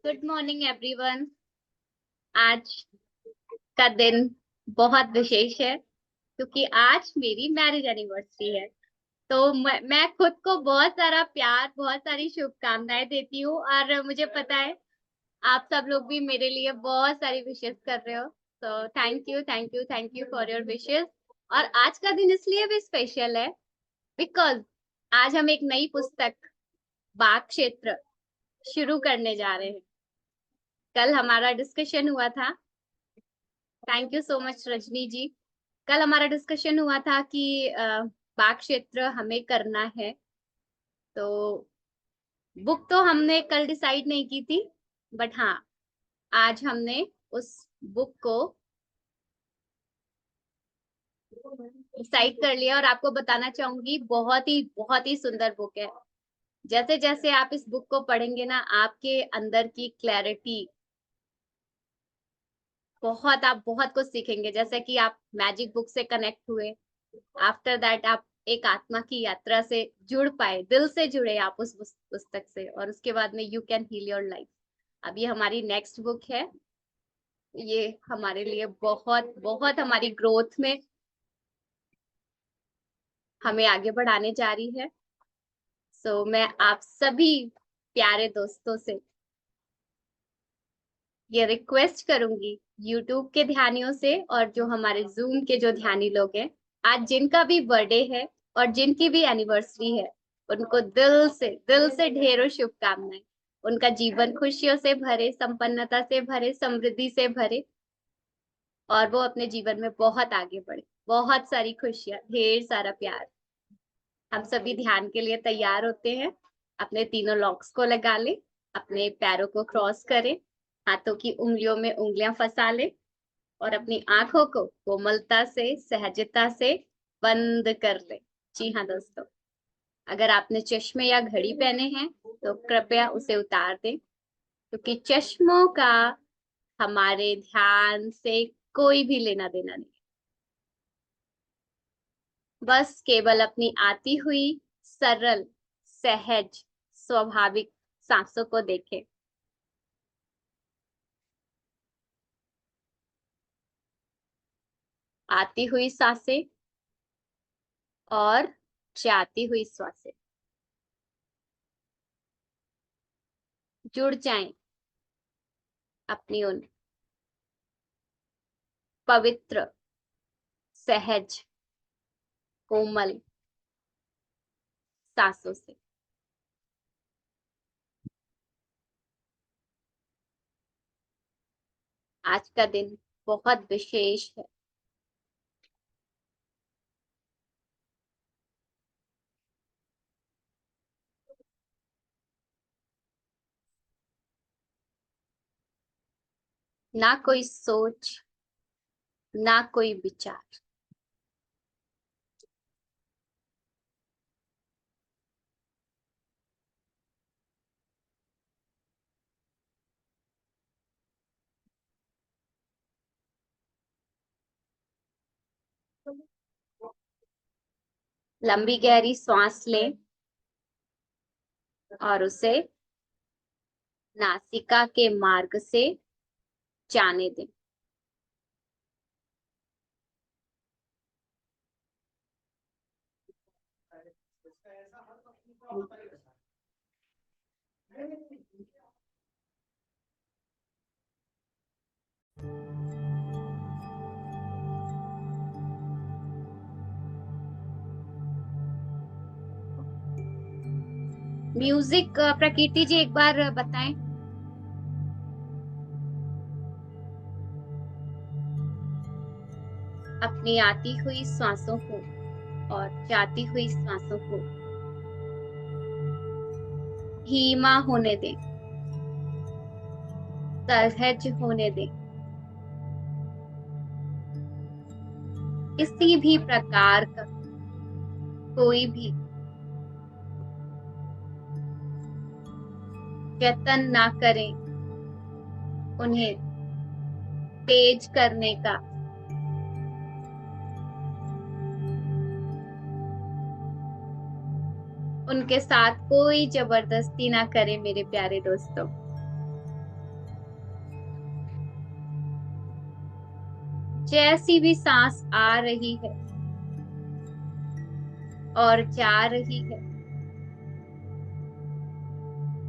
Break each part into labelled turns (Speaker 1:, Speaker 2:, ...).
Speaker 1: Good morning everyone. आज का दिन बहुत विशेष है क्योंकि आज मेरी मैरिज एनिवर्सरी है। तो मैं खुद को बहुत सारा प्यार, बहुत सारी शुभकामनाएं देती हूँ और मुझे पता है आप सब लोग भी मेरे लिए बहुत सारी विशेष कर रहे हो। तो thank you, thank you, thank you for your wishes. और आज का दिन इसलिए भी स्पेशल है बिकॉज आज हम एक नई पुस्तक बाग क्षेत्र शुरू करने जा रहे हैं। कल हमारा डिस्कशन हुआ था। Thank you so much Rajni ji. कल हमारा डिस्कशन हुआ था कि बाग क्षेत्र हमें करना है। तो बुक तो हमने कल डिसाइड नहीं की थी, बट हाँ, आज हमने उस बुक को डिसाइड कर लिया और आपको बताना चाहूंगी बहुत ही सुंदर बुक है। जैसे जैसे आप इस बुक को पढ़ेंगे ना, आपके अंदर की क्लैरिटी, आप बहुत कुछ सीखेंगे। जैसे कि आप मैजिक बुक से कनेक्ट हुए, आफ्टर दैट आप एक आत्मा की यात्रा से जुड़ पाए, दिल से जुड़े आप उस पुस्तक से, और उसके बाद में you can heal your life. अब ये हमारी नेक्स्ट बुक है। ये हमारे लिए बहुत बहुत हमारी ग्रोथ में हमें आगे बढ़ाने जा रही है। सो मैं आप सभी प्यारे दोस्तों से ये रिक्वेस्ट करूंगी, यूट्यूब के ध्यानियों से और जो हमारे जूम के जो ध्यानी लोग हैं, आज जिनका भी बर्थडे है और जिनकी भी एनिवर्सरी है, उनको दिल से ढेरों शुभकामनाएं। उनका जीवन खुशियों से भरे, संपन्नता से भरे, समृद्धि से भरे, और वो अपने जीवन में बहुत आगे बढ़े। बहुत सारी खुशियां, ढेर सारा प्यार। हम सभी ध्यान के लिए तैयार होते हैं। अपने तीनों लॉक्स को लगा ले, अपने पैरों को क्रॉस करें, हाथों की उंगलियों में उंगलियां फंसा ले और अपनी आंखों को कोमलता से, सहजता से बंद कर ले। जी हाँ दोस्तों, अगर आपने चश्मे या घड़ी पहने हैं तो कृपया उसे उतार दें, क्योंकि चश्मों का हमारे ध्यान से कोई भी लेना देना नहीं। बस केवल अपनी आती हुई सरल, सहज, स्वाभाविक सांसों को देखें। आती हुई सांसें और जाती हुई सांसें। जुड़ जाएं अपनी उन पवित्र, सहज, कोमल सांसों से। आज का दिन बहुत विशेष है। ना कोई सोच, ना कोई विचार। लंबी गहरी सांस लें और उसे नासिका के मार्ग से जाने दें। म्यूजिक प्रकृति जी एक बार बताएं। अपनी आती हुई सांसों को और जाती हुई सांसों को धीमा होने दें, सहज होने दें। किसी भी प्रकार का कोई भी यत्न ना करें उन्हें तेज करने का। उनके साथ कोई जबरदस्ती ना करें मेरे प्यारे दोस्तों। जैसी भी सांस आ रही है और जा रही है,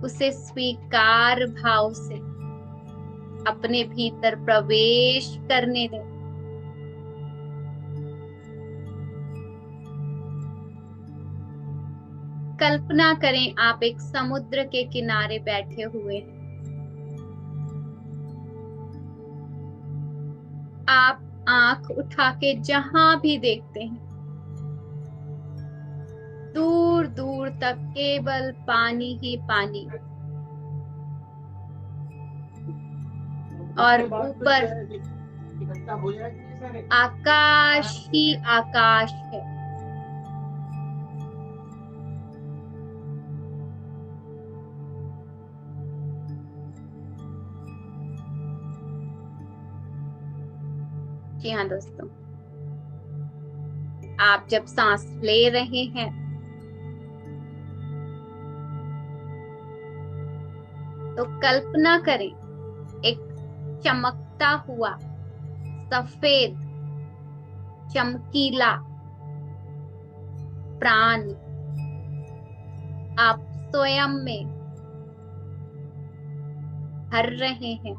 Speaker 1: उसे स्वीकार भाव से अपने भीतर प्रवेश करने दें। कल्पना करें आप एक समुद्र के किनारे बैठे हुए हैं। आप आंख उठा के जहां भी देखते हैं, दूर दूर तक केवल पानी ही पानी, और ऊपर आकाश ही आकाश है। जी हाँ दोस्तों, आप जब सांस ले रहे हैं तो कल्पना करें एक चमकता हुआ सफेद चमकीला प्राण आप स्वयं में भर रहे हैं।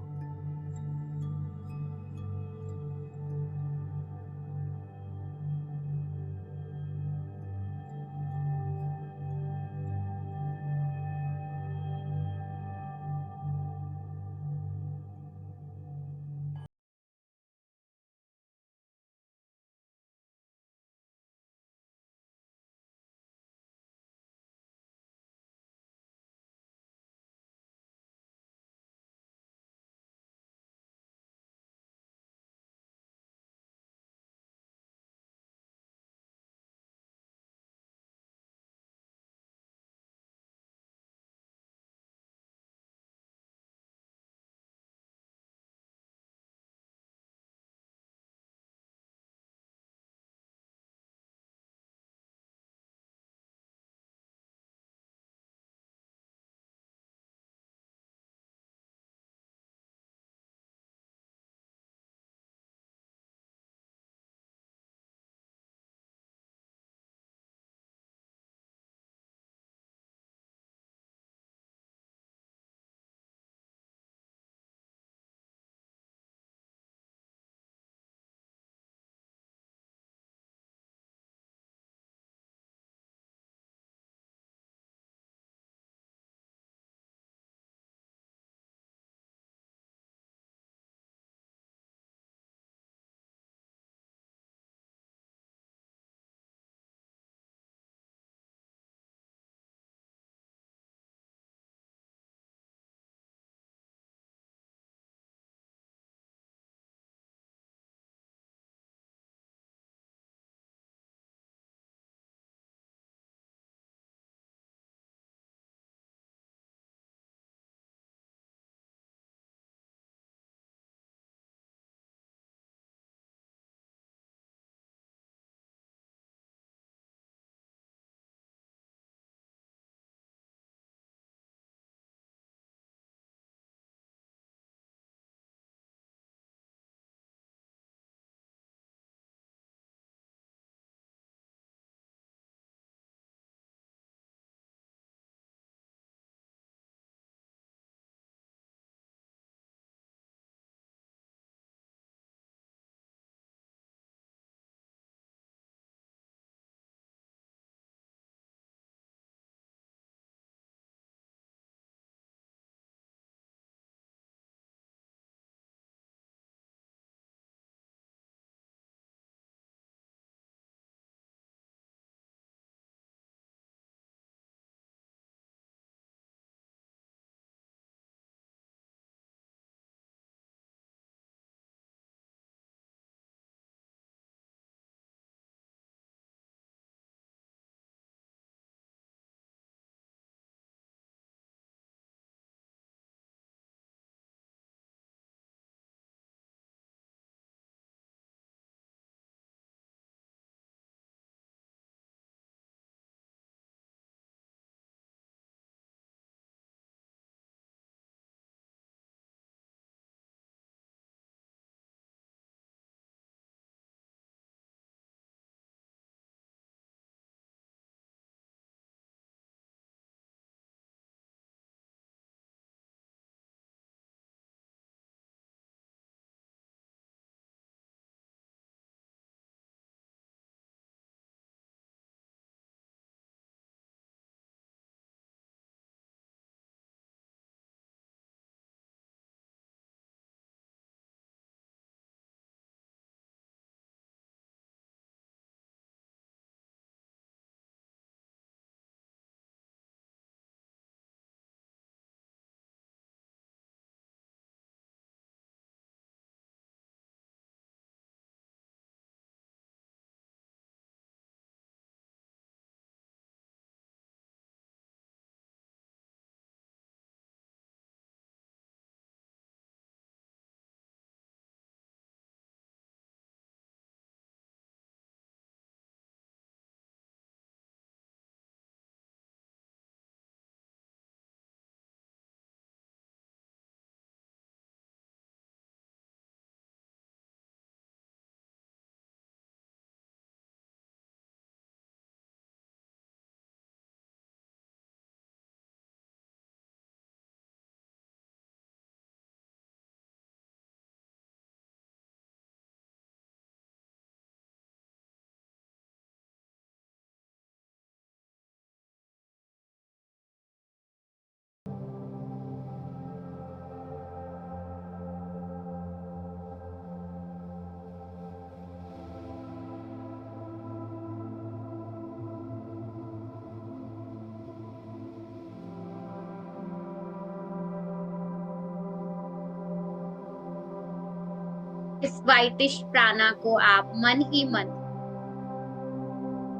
Speaker 1: इस वाइटिश प्राणा को आप मन ही मन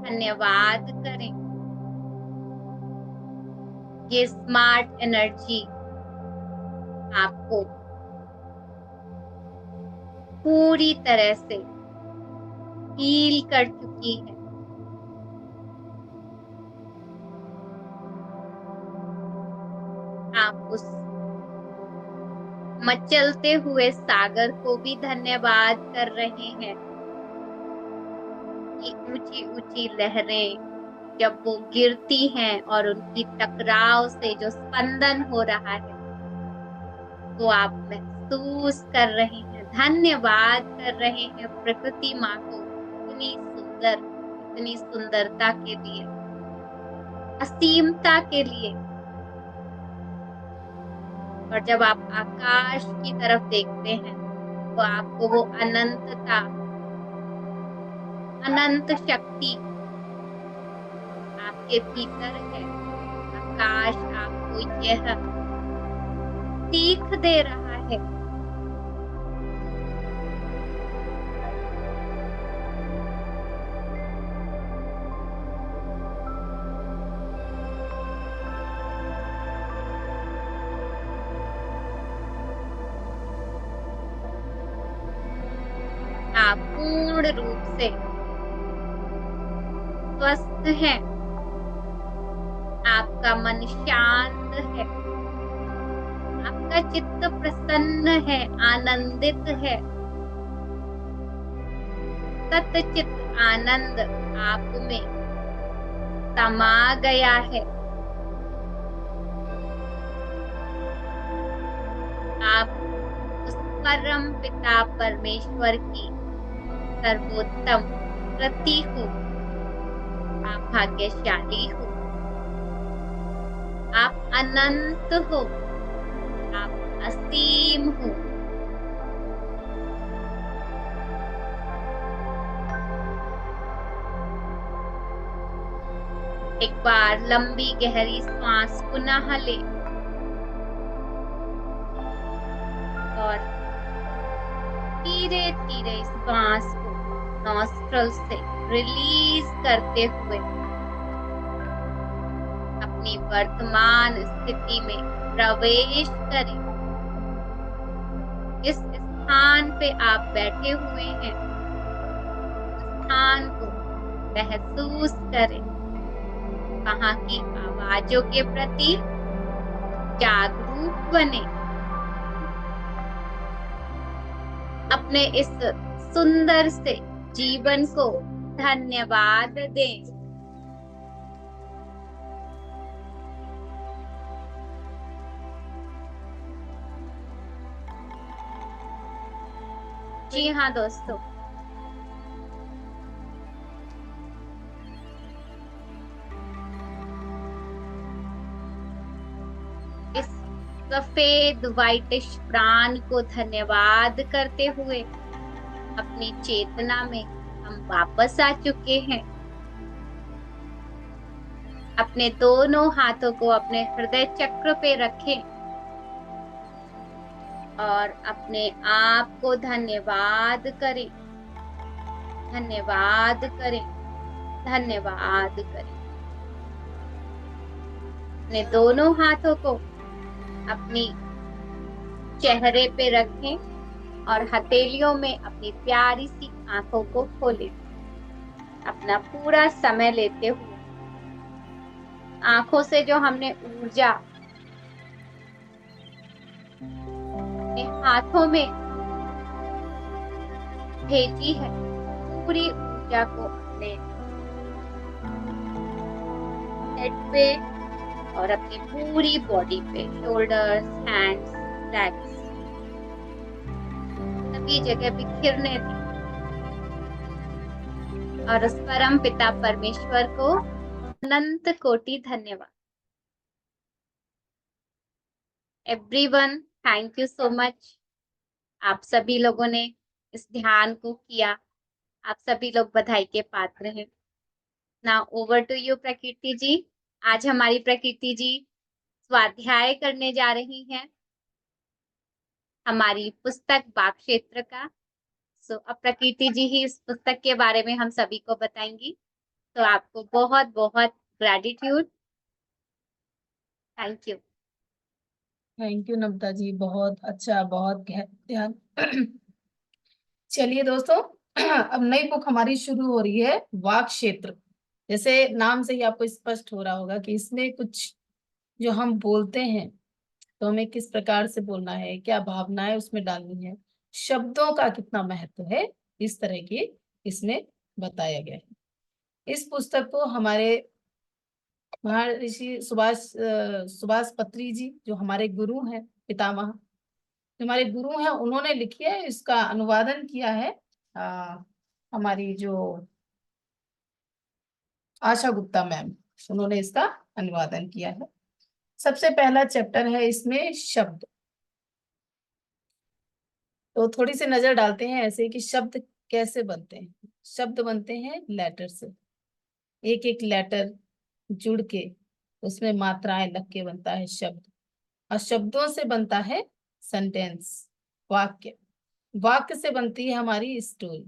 Speaker 1: धन्यवाद करें। ये स्मार्ट एनर्जी आपको पूरी तरह से हील कर चुकी है। आप उस मचलते हुए सागर को भी धन्यवाद कर रहे हैं। ये ऊंची ऊंची लहरें जब वो गिरती हैं और उनकी टकराव से जो स्पंदन हो रहा है वो आप महसूस कर रहे हैं। धन्यवाद कर रहे हैं प्रकृति माँ को इतनी सुंदरता के लिए, असीमता के लिए। और जब आप आकाश की तरफ देखते हैं तो आपको वो अनंतता, अनंत शक्ति आपके भीतर है। आकाश आपको यह सीख दे रहा है। आप पूर्ण रूप से स्वस्थ हैं। आपका मन शांत है। आपका चित्त प्रसन्न है, आनंदित है। सतचित आनंद आप में समा गया है। आप उस परम पिता परमेश्वर की सर्वोत्तम कृति हो। आप भाग्यशाली हो। आप अनंत हो। आप असीम हो। एक बार लंबी गहरी सांस पुनः ले और धीरे धीरे सांस को नॉस्ट्रल से रिलीज करते हुए अपनी वर्तमान स्थिति में प्रवेश करें। इस स्थान पे आप बैठे हुए हैं, स्थान को महसूस करें। वहां की आवाजों के प्रति जागरूक बने। अपने इस सुंदर से जीवन को धन्यवाद दें। जी हाँ दोस्तों, इस सफेद व्हाइटिश प्राण को धन्यवाद करते हुए अपनी चेतना में हम वापस आ चुके हैं। अपने दोनों हाथों को अपने हृदय चक्र पे रखें और अपने आप को धन्यवाद करें, धन्यवाद करें, धन्यवाद करें। अपने दोनों हाथों को अपनी चेहरे पे रखें और हथेलियों में अपनी प्यारी सी आंखों को खोलें। अपना पूरा समय लेते हुए आंखों से जो हमने ऊर्जा अपने हाथों में भेजी है, पूरी ऊर्जा को अपने हेड पे और अपनी पूरी बॉडी पे, शोल्डर्स, हैंड्स, लेग्स, सभी जगह बिखरने दें और उस परम पिता परमेश्वर को अनंत कोटि धन्यवाद। Everyone, thank you so much. आप सभी लोगों ने इस ध्यान को किया। आप सभी लोग बधाई के पात्र हैं। नाउ ओवर टू यू प्रकृति जी। आज हमारी प्रकृति जी स्वाध्याय करने जा रही हैं हमारी पुस्तक वाक क्षेत्र का। अब प्रकृति जी ही इस पुस्तक के बारे में हम सभी को बताएंगी। तो आपको बहुत बहुत gratitude. Thank you.
Speaker 2: Thank you Namrata ji, बहुत अच्छा, बहुत ध्यान। चलिए दोस्तों, अब नई बुक हमारी शुरू हो रही है, वाक क्षेत्र। जैसे नाम से ही आपको स्पष्ट हो रहा होगा कि इसमें कुछ जो हम बोलते हैं तो हमें किस प्रकार से बोलना है, क्या भावनाएं उसमें डालनी है, शब्दों का कितना महत्व है, इस तरह की इसमें बताया गया है। इस पुस्तक को हमारे महर्षि सुभाष पत्री जी, जो हमारे गुरु हैं, पितामह, जो हमारे गुरु हैं, उन्होंने लिखी है। इसका अनुवादन किया है हमारी जो आशा गुप्ता मैम, उन्होंने इसका अनुवादन किया है। सबसे पहला चैप्टर है इसमें शब्द। तो थोड़ी सी नजर डालते हैं ऐसे कि शब्द कैसे बनते हैं। शब्द बनते हैं लेटर से, एक एक लेटर जुड़ के उसमें मात्राएं लग के बनता है शब्द। और शब्दों से बनता है सेंटेंस, वाक्य। वाक्य से बनती है हमारी स्टोरी,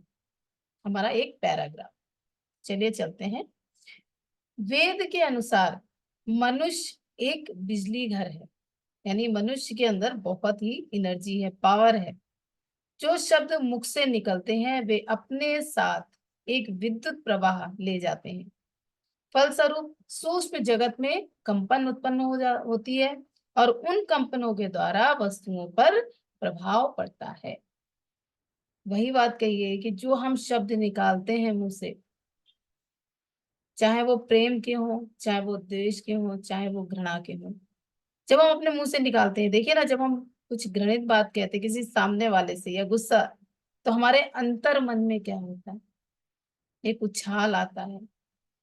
Speaker 2: हमारा एक पैराग्राफ। चलिए चलते हैं। वेद के अनुसार मनुष्य एक बिजली घर है, यानी मनुष्य के अंदर बहुत ही एनर्जी है, पावर है। जो शब्द मुख से निकलते हैं वे अपने साथ एक विद्युत प्रवाह ले जाते हैं। फलस्वरूप सूक्ष्म जगत में कंपन उत्पन्न होती है और उन कंपनों के द्वारा वस्तुओं पर प्रभाव पड़ता है। वही बात कही है कि जो हम शब्द निकालते हैं मुंह से, चाहे वो प्रेम के हो, चाहे वो द्वेष के हो, चाहे वो घृणा के हो, जब हम अपने मुंह से निकालते हैं, देखिए ना, जब हम कुछ घृणित बात कहते हैं किसी सामने वाले से या गुस्सा, तो हमारे अंतर मन में क्या होता है, एक उछाल आता है।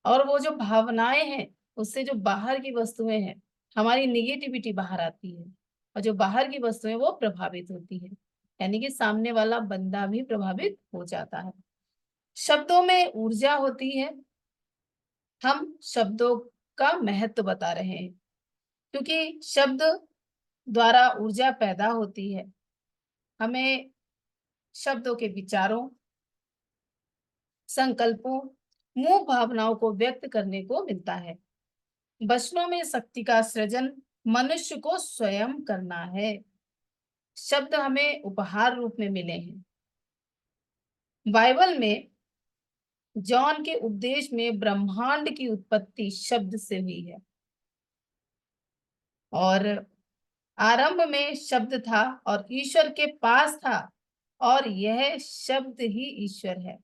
Speaker 2: और वो जो भावनाएं हैं, उससे जो बाहर की वस्तुएं हैं, हमारी निगेटिविटी बाहर आती है, और जो बाहर की वस्तुएं वो प्रभावित होती है, यानी कि सामने वाला बंदा भी प्रभावित हो जाता है। शब्दों में ऊर्जा होती है। हम शब्दों का महत्व बता रहे हैं, क्योंकि शब्द द्वारा ऊर्जा पैदा होती है। हमें शब्दों के विचारों, संकल्पों, मूल भावनाओं को व्यक्त करने को मिलता है। वचनों में शक्ति का सृजन मनुष्य को स्वयं करना है। शब्द हमें उपहार रूप में मिले हैं। बाइबल में जॉन के उपदेश में ब्रह्मांड की उत्पत्ति शब्द से हुई है, और आरंभ में शब्द था और ईश्वर के पास था, और यह शब्द ही ईश्वर है।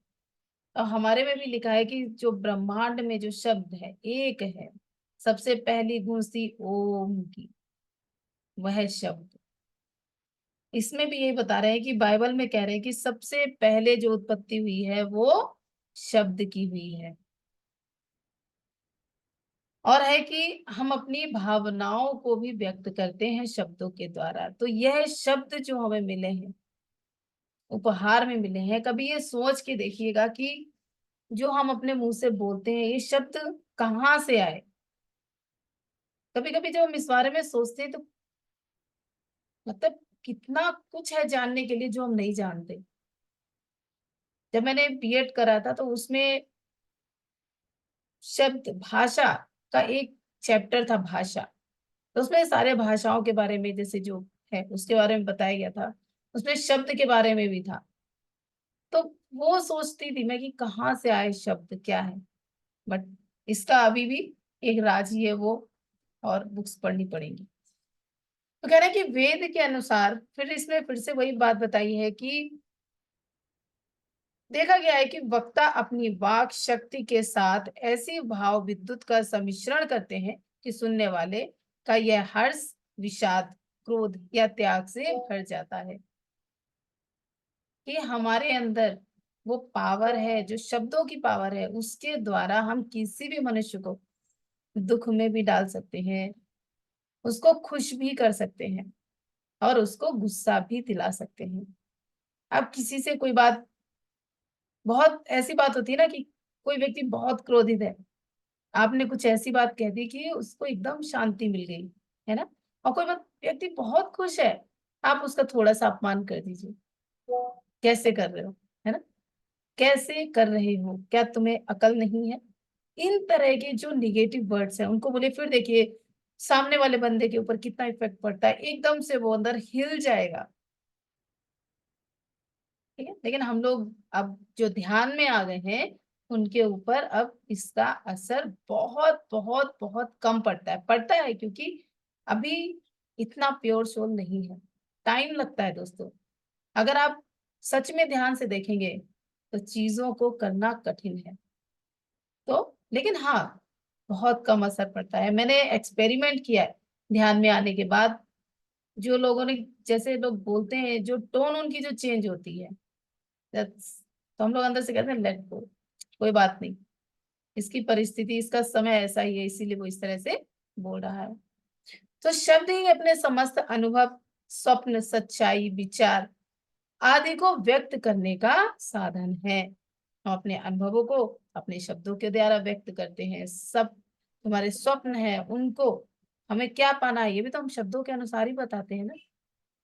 Speaker 2: और हमारे में भी लिखा है कि जो ब्रह्मांड में जो शब्द है एक है, सबसे पहली गूंज थी ओम की, वह शब्द। इसमें भी यही बता रहे हैं कि बाइबल में कह रहे हैं कि सबसे पहले जो उत्पत्ति हुई है वो शब्द की हुई है। और है कि हम अपनी भावनाओं को भी व्यक्त करते हैं शब्दों के द्वारा। तो यह शब्द जो हमें मिले हैं, उपहार में मिले हैं, कभी ये सोच के देखिएगा कि जो हम अपने मुंह से बोलते हैं ये शब्द कहाँ से आए। कभी कभी जब हम इस बारे में सोचते हैं तो मतलब कितना कुछ है जानने के लिए जो हम नहीं जानते। जब मैंने बीएड करा था तो उसमें शब्द भाषा का एक चैप्टर था, भाषा। तो उसमें सारे भाषाओं के बारे में, जैसे जो है उसके बारे में बताया गया था, उसमें शब्द के बारे में भी था। तो वो सोचती थी मैं कि कहाँ से आए शब्द, क्या है। बट इसका अभी भी एक राज ही है वो, और बुक्स पढ़नी पड़ेंगी। तो कह रहे हैं कि वेद के अनुसार, फिर इसमें फिर से वही बात बताई है कि देखा गया है कि वक्ता अपनी वाक शक्ति के साथ ऐसी भाव विद्युत का सम्मिश्रण करते हैं कि सुनने वाले का यह हर्ष, विषाद, क्रोध या त्याग से भर जाता है। कि हमारे अंदर वो पावर है, जो शब्दों की पावर है, उसके द्वारा हम किसी भी मनुष्य को दुख में भी डाल सकते हैं, उसको खुश भी कर सकते हैं, और उसको गुस्सा भी दिला सकते हैं। अब किसी से कोई बात, बहुत ऐसी बात होती है ना कि कोई व्यक्ति बहुत क्रोधित है, आपने कुछ ऐसी बात कह दी कि उसको एकदम शांति मिल गई, है ना। और कोई व्यक्ति बहुत खुश है, आप उसका थोड़ा सा अपमान कर दीजिए, कैसे कर रहे हो, है कैसे कर रहे हो, क्या तुम्हें अकल नहीं है। इन तरह के जो निगेटिव वर्ड्स हैं उनको बोले, फिर देखिए सामने वाले बंदे के ऊपर कितना इफेक्ट पड़ता है, एकदम से वो अंदर हिल जाएगा। ठीक है, लेकिन हम लोग अब जो ध्यान में आ गए हैं उनके ऊपर अब इसका असर बहुत बहुत बहुत कम पड़ता है क्योंकि अभी इतना प्योर सोल नहीं है, टाइम लगता है दोस्तों। अगर आप सच में ध्यान से देखेंगे तो चीजों को करना कठिन है, तो लेकिन हाँ बहुत कम असर पड़ता है। मैंने एक्सपेरिमेंट किया है ध्यान में आने के बाद। जो लोगों ने, जैसे लोग बोलते हैं, जो टोन उनकी जो चेंज होती है, तो हम लोग अंदर से कहते हैं लेट गो, कोई बात नहीं, इसकी परिस्थिति, इसका समय ऐसा ही है, इसीलिए वो इस तरह से बोल रहा है। तो शब्द ही अपने समस्त अनुभव, स्वप्न, सच्चाई, विचार आदि को व्यक्त करने का साधन है। हम अपने अनुभवों को अपने शब्दों के द्वारा व्यक्त करते हैं। सब तुम्हारे स्वप्न है, उनको हमें क्या पाना है ये भी तो हम शब्दों के अनुसार ही बताते हैं ना।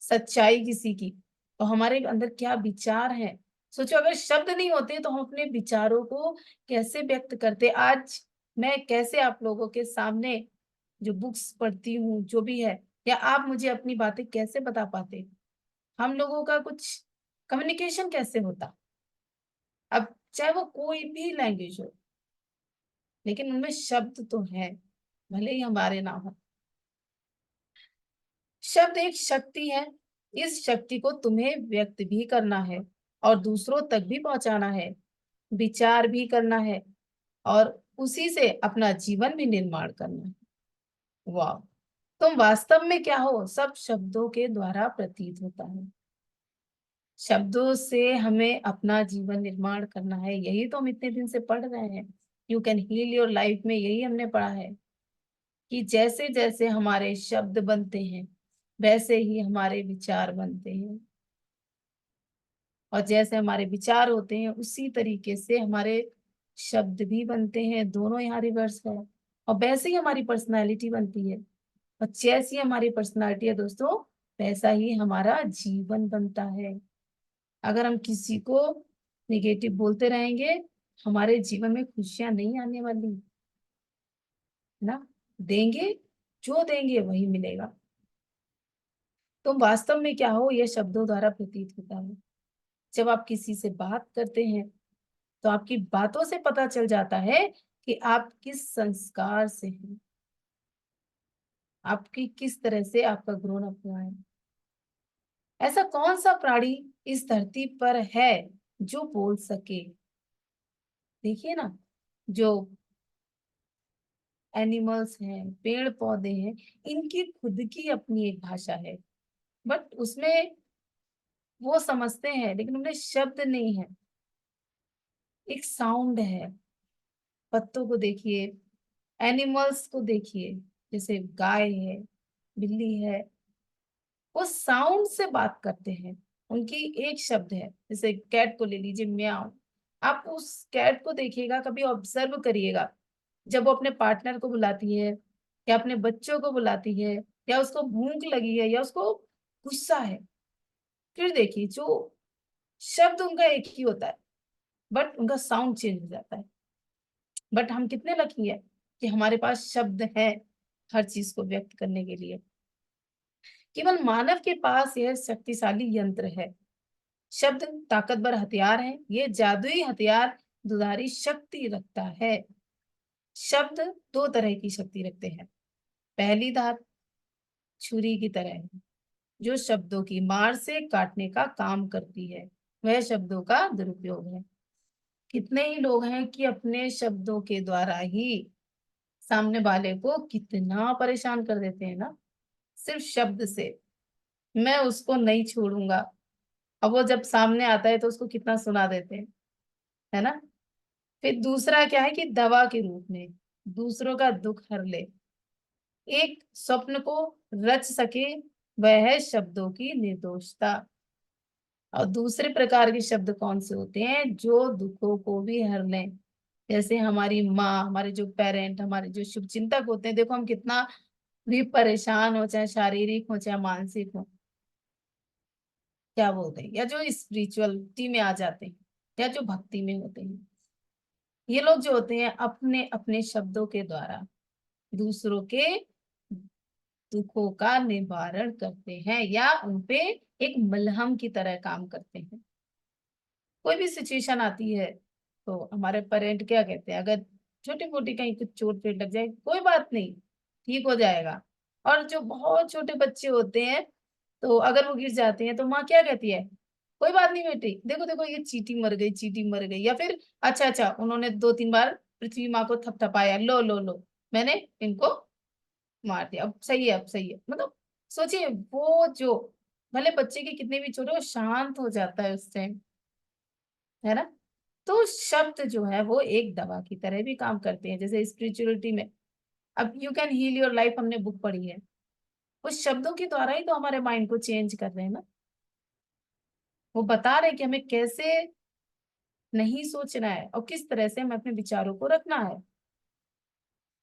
Speaker 2: सच्चाई किसी की, तो हमारे अंदर क्या विचार है। सोचो अगर शब्द नहीं होते तो हम अपने विचारों को कैसे व्यक्त करते। आज मैं कैसे आप लोगों के सामने जो बुक्स पढ़ती हूँ जो भी है, या आप मुझे अपनी बातें कैसे बता पाते, हम लोगों का कुछ कम्युनिकेशन कैसे होता। अब चाहे वो कोई भी लैंग्वेज हो, लेकिन उनमें शब्द तो है, भले ही हमारे ना हो। शब्द एक शक्ति है, इस शक्ति को तुम्हें व्यक्त भी करना है और दूसरों तक भी पहुंचाना है, विचार भी करना है और उसी से अपना जीवन भी निर्माण करना है। वाह, तुम वास्तव में क्या हो, सब शब्दों के द्वारा प्रतीत होता है। शब्दों से हमें अपना जीवन निर्माण करना है, यही तो हम इतने दिन से पढ़ रहे हैं। You can heal your life में यही हमने पढ़ा है कि जैसे जैसे हमारे शब्द बनते हैं वैसे ही हमारे विचार बनते हैं, और जैसे हमारे विचार होते हैं उसी तरीके से हमारे शब्द भी बनते हैं। दोनों यहाँ रिवर्स है। और वैसे ही हमारी पर्सनालिटी बनती है, और जैसी हमारी पर्सनालिटी है दोस्तों वैसा ही हमारा जीवन बनता है। अगर हम किसी को निगेटिव बोलते रहेंगे, हमारे जीवन में खुशियां नहीं आने वाली, है ना। देंगे, जो देंगे वही मिलेगा। तुम वास्तव में क्या हो, यह शब्दों द्वारा प्रतीत होता है। जब आप किसी से बात करते हैं तो आपकी बातों से पता चल जाता है कि आप किस संस्कार से हैं, आपकी किस तरह से आपका ग्रोन अप हुआ है। ऐसा कौन सा प्राणी इस धरती पर है जो बोल सके। देखिए ना, जो एनिमल्स हैं, पेड़ पौधे हैं, इनकी खुद की अपनी एक भाषा है, बट उसमें वो समझते हैं लेकिन उनमें शब्द नहीं है, एक साउंड है। पत्तों को देखिए, एनिमल्स को देखिए, जैसे गाय है, बिल्ली है, वो साउंड से बात करते हैं। उनकी एक शब्द है। जैसे कैट को ले लीजिए, म्याऊ। आप उस कैट को देखिएगा, कभी ऑब्जर्व करिएगा, जब वो अपने पार्टनर को बुलाती है या अपने बच्चों को बुलाती है, या उसको भूख लगी है या उसको गुस्सा है, फिर देखिए जो शब्द उनका एक ही होता है बट उनका साउंड चेंज हो जाता है। बट हम कितने लकी है कि हमारे पास शब्द है हर चीज को व्यक्त करने के लिए। केवल मानव के पास यह शक्तिशाली यंत्र है। शब्द ताकतवर हथियार है, ये जादुई हथियार दुधारी शक्ति रखता है। शब्द दो तरह की शक्ति रखते हैं। पहली धार छुरी की तरह है, जो शब्दों की मार से काटने का काम करती है, वह शब्दों का दुरुपयोग है। कितने ही लोग हैं कि अपने शब्दों के द्वारा ही सामने वाले को कितना परेशान कर देते हैं ना, सिर्फ शब्द से। मैं उसको नहीं छोड़ूंगा, अब वो जब सामने आता है तो उसको कितना सुना देते हैं, है ना। फिर दूसरा क्या है कि दवा के रूप में दूसरों का दुख हर ले, एक स्वप्न को रच सके, वह है शब्दों की निर्दोषता। और दूसरे प्रकार के शब्द कौन से होते हैं, जो दुखों को भी हर लें। जैसे हमारी माँ, हमारे जो पेरेंट, हमारे जो शुभ चिंतक होते हैं, देखो हम कितना भी परेशान हो, चाहे शारीरिक हो चाहे मानसिक हो, क्या बोलते हैं, या जो स्पिरिचुअलिटी में आ जाते हैं, या जो भक्ति में होते हैं, ये लोग जो होते हैं अपने अपने शब्दों के द्वारा दूसरों के दुखों का निवारण करते हैं या उनपे एक मलहम की तरह काम करते हैं। कोई भी सिचुएशन आती है तो हमारे पेरेंट क्या कहते हैं, अगर छोटी मोटी कहीं कुछ चोट पेट लग जाए कोई बात नहीं, ठीक हो जाएगा। और जो बहुत छोटे बच्चे होते हैं तो अगर वो गिर जाते हैं तो माँ क्या कहती है, कोई बात नहीं बेटी, देखो देखो ये चींटी मर गई, चींटी मर गई। या फिर अच्छा अच्छा उन्होंने 2-3 बार पृथ्वी माँ को थपथपाया, लो लो लो मैंने इनको मार दिया, अब सही है अब सही है। मतलब सोचिए वो जो भले बच्चे के कितने भी छोटे, वो शांत हो जाता है उस टाइम, है ना। तो शब्द जो है वो एक दवा की तरह भी काम करते हैं। जैसे स्पिरिचुअलिटी में अब you can heal your life हमने बुक पढ़ी है, उस शब्दों के द्वारा ही तो हमारे माइंड को चेंज कर रहे हैं ना। वो बता रहे हैं कि हमें कैसे नहीं सोचना है और किस तरह से हमें अपने विचारों को रखना है।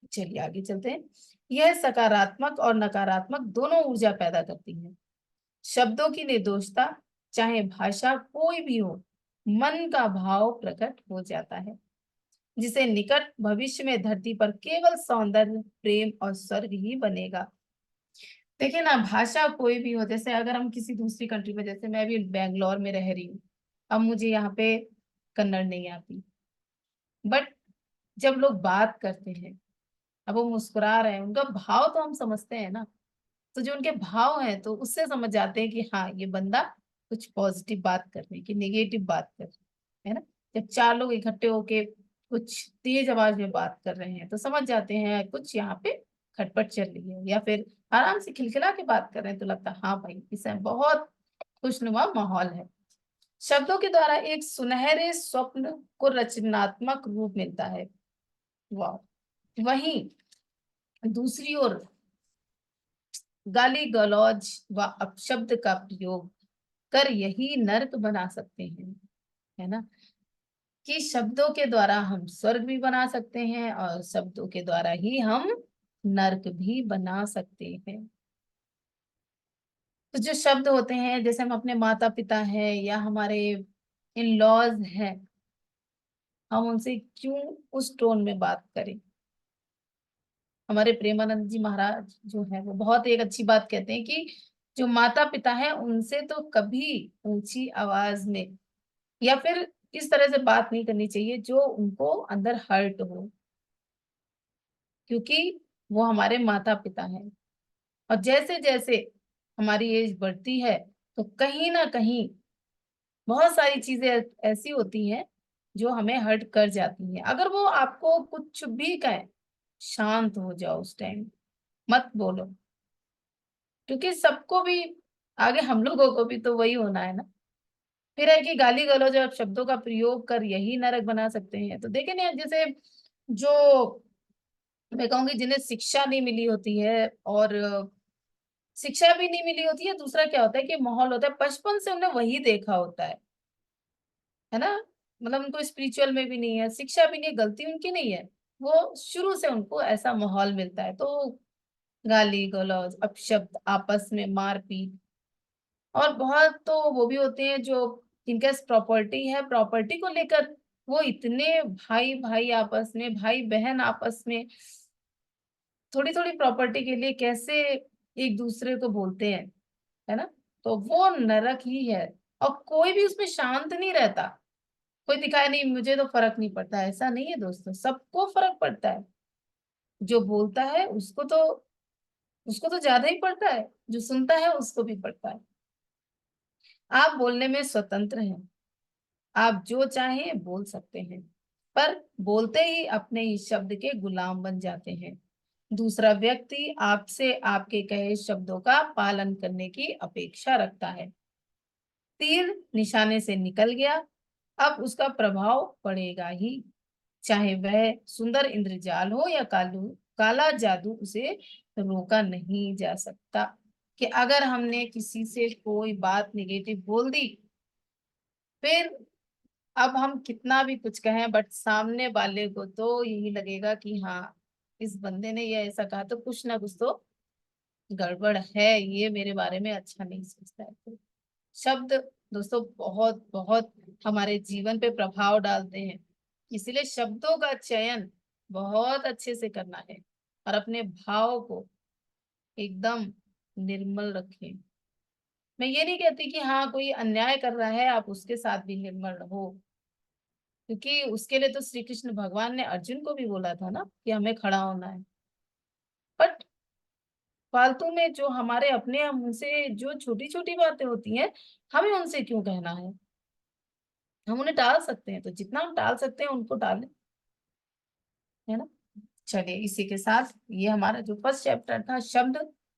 Speaker 2: चलिए आगे चलते हैं। यह सकारात्मक और नकारात्मक दोनों ऊर्जा पैदा करती है। शब्दों की निर्दोषता, चाहे भाषा कोई भी हो, मन का भाव प्रकट हो जाता है, जिसे निकट भविष्य में धरती पर केवल सौंदर्य, प्रेम और स्वर्ग ही बनेगा। देखिए ना, भाषा कोई भी हो, जैसे अगर हम किसी दूसरी कंट्री में, जैसे मैं भी बैंगलोर में रह रही हूँ, अब मुझे यहाँ पे कन्नड़ नहीं आती, बट जब लोग बात करते हैं, अब वो मुस्कुरा रहे हैं, उनका भाव तो हम समझते हैं ना। तो जो उनके भाव हैं तो उससे समझ जाते हैं कि हाँ ये बंदा कुछ पॉजिटिव बात कर रहे हैं कि नेगेटिव बात कर रहे हैं, है ना। जब 4 लोग इकट्ठे होके कुछ तेज आवाज में बात कर रहे हैं तो समझ जाते हैं कुछ यहाँ पे खटपट चल रही है। या फिर आराम से खिलखिला के बात कर रहे हैं तो लगता है हाँ भाई इसमें बहुत खुशनुमा माहौल है। शब्दों के द्वारा एक सुनहरे स्वप्न को रचनात्मक रूप मिलता है। वाह। वहीं दूसरी ओर गाली गलौज व अपशब्द का प्रयोग कर यही नर्क बना सकते हैं, है ना। कि शब्दों के द्वारा हम स्वर्ग भी बना सकते हैं और शब्दों के द्वारा ही हम नर्क भी बना सकते हैं। तो जो शब्द होते हैं, जैसे हम अपने माता पिता हैं या हमारे इन लॉज हैं, हम उनसे क्यों उस टोन में बात करें। हमारे प्रेमानंद जी महाराज जो है वो बहुत एक अच्छी बात कहते हैं कि जो माता पिता हैं उनसे तो कभी ऊंची आवाज में या फिर इस तरह से बात नहीं करनी चाहिए जो उनको अंदर हर्ट हो, क्योंकि वो हमारे माता पिता हैं। और जैसे जैसे हमारी एज बढ़ती है तो कहीं ना कहीं बहुत सारी चीजें ऐसी होती हैं जो हमें हर्ट कर जाती हैं। अगर वो आपको कुछ भी कहे, शांत हो जाओ उस टाइम, मत बोलो, क्योंकि सबको भी आगे हम लोगों को भी तो वही होना है ना। फिर है कि गाली गलौज और शब्दों का प्रयोग कर यही नरक बना सकते हैं। तो देखे ना, जैसे जो मैं कहूंगी जिन्हें शिक्षा नहीं मिली होती है और शिक्षा भी नहीं मिली होती है, दूसरा क्या होता है कि माहौल होता है, बचपन से उन्हें वही देखा होता है ना। मतलब उनको स्पिरिचुअल में भी नहीं है, शिक्षा भी नहीं है, गलती उनकी नहीं है, वो शुरू से उनको ऐसा माहौल मिलता है। तो गाली गलौज अपशब्द, आपस में मारपीट, और बहुत तो वो भी होते हैं जो जिनके पास प्रॉपर्टी है, प्रॉपर्टी को लेकर वो इतने भाई भाई आपस में, भाई बहन आपस में थोड़ी थोड़ी प्रॉपर्टी के लिए कैसे एक दूसरे को बोलते हैं, है ना। तो वो नरक ही है। और कोई भी उसमें शांत नहीं रहता। कोई दिखाए नहीं मुझे तो फर्क नहीं पड़ता, ऐसा नहीं है दोस्तों, सबको फर्क पड़ता है। जो बोलता है उसको तो ज्यादा ही पड़ता है, जो सुनता है उसको भी पड़ता है। आप बोलने में स्वतंत्र हैं, आप जो चाहें बोल सकते हैं, पर बोलते ही अपने ही शब्द के गुलाम बन जाते हैं। दूसरा व्यक्ति आपसे आपके कहे शब्दों का पालन करने की अपेक्षा रखता है। तीर निशाने से निकल गया, अब उसका प्रभाव पड़ेगा ही, चाहे वह सुंदर इंद्रजाल हो या काला जादू, उसे रोका नहीं जा सकता। कि अगर हमने किसी से कोई बात निगेटिव बोल दी, फिर अब हम कितना भी कुछ कहें बट सामने वाले को तो यही लगेगा कि हाँ इस बंदे ने ये ऐसा कहा तो कुछ ना कुछ तो गड़बड़ है, ये मेरे बारे में अच्छा नहीं सोचता है। तो शब्द दोस्तों बहुत बहुत हमारे जीवन पे प्रभाव डालते हैं। इसलिए शब्दों का चयन बहुत अच्छे से करना है और अपने भाव को एकदम निर्मल रखें। मैं ये नहीं कहती कि हाँ कोई अन्याय कर रहा है आप उसके साथ भी निर्मल रहो, क्योंकि उसके लिए तो श्री कृष्ण भगवान ने अर्जुन को भी बोला था ना कि हमें खड़ा होना है। बट फालतू में जो हमारे अपने हम उनसे जो छोटी छोटी बातें होती हैं, हमें उनसे क्यों कहना है? हम उन्हें टाल सकते हैं तो जितना हम टाल सकते हैं उनको टालें, है ना। चलिए इसी के साथ ये हमारा जो फर्स्ट चैप्टर था शब्द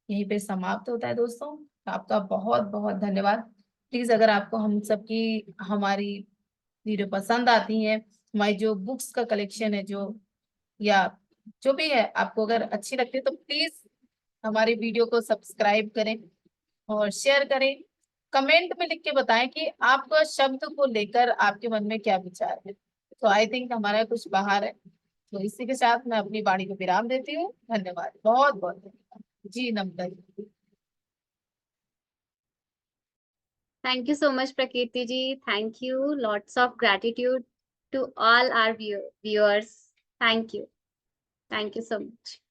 Speaker 2: यहीं पे समाप्त होता है दोस्तों। आपका बहुत बहुत धन्यवाद। प्लीज अगर आपको हम सबकी हमारी वीडियो पसंद आती है, हमारी जो बुक्स का कलेक्शन है जो या जो भी है आपको अगर अच्छी लगती है तो प्लीज हमारी वीडियो को सब्सक्राइब करें और शेयर करें। कमेंट में लिख के बताएं कि आपका शब्द को लेकर आपके मन में क्या विचार है। तो आई थिंक हमारा कुछ बाहर है। तो इसी के साथ मैं अपनी वाणी को विराम देती हूँ। धन्यवाद, बहुत बहुत धन्यवाद जी। नमस्ते।
Speaker 1: Thank you so much, Prakriti ji. Thank you. Lots of gratitude to all our viewers. Thank you. Thank you so much.